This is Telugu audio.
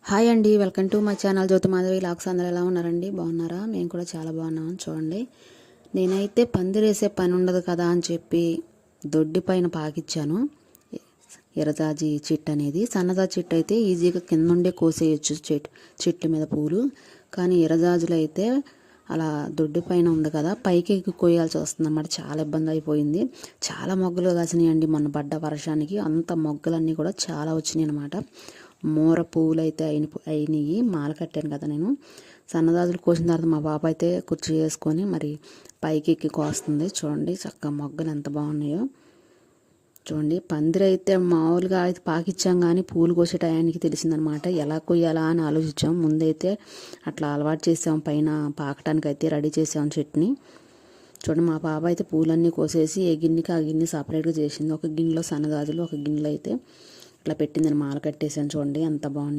హాయ్ అండి, వెల్కమ్ టు మై ఛానల్ జ్యోతి మాధవి లాక్స్. అందరూ ఎలా ఉన్నారండి? బాగున్నారా? మేము కూడా చాలా బాగున్నాం. చూడండి, నేనైతే పందిరేసే పని ఉండదు కదా అని చెప్పి దొడ్డి పైన పాకిచ్చాను. ఎర్రజాజి చెట్టు అనేది, సన్నజాజి చెట్టు అయితే ఈజీగా కింద నుండే కోసేయచ్చు చెట్టు మీద పూలు. కానీ ఎర్రజాజులు అయితే అలా దొడ్డి పైన ఉంది కదా, పైకి ఎక్కి కోయాల్సి వస్తుంది అన్నమాట. చాలా ఇబ్బంది అయిపోయింది. చాలా మొగ్గలు కాసినాయండి మొన్న పడ్డ వర్షానికి. అంత మొగ్గలన్నీ కూడా చాలా వచ్చినాయి అనమాట. మూర పువ్వులు అయితే అయినాయి. మాల కట్టాను కదా నేను. సన్నదాజులు కోసిన తర్వాత మా పాప అయితే కుర్చీ వేసుకొని మరి పైకి ఎక్కి కోస్తుంది. చూడండి చక్కగా మొగ్గలు ఎంత బాగున్నాయో. చూడండి, పందిరైతే మామూలుగా అయితే పాకిచ్చాం, కానీ పూలు కోసే టయానికి తెలిసిందనమాట ఎలా కొయ్యాలా అని ఆలోచించాం. ముందైతే అట్లా అలవాటు చేసాం, పైన పాకటానికి అయితే రెడీ చేసాం చెట్టుని. చూడండి, మా పాప అయితే పూలన్నీ కోసేసి ఏ గిన్నెకి ఆ గిన్నె సపరేట్గా చేసింది. ఒక గిన్నెలో సన్నగాజులు, ఒక గిన్నెలో అయితే ఇట్లా పెట్టిందని మాల కట్టేసాను. చూడండి ఎంత బాగున్నాయి.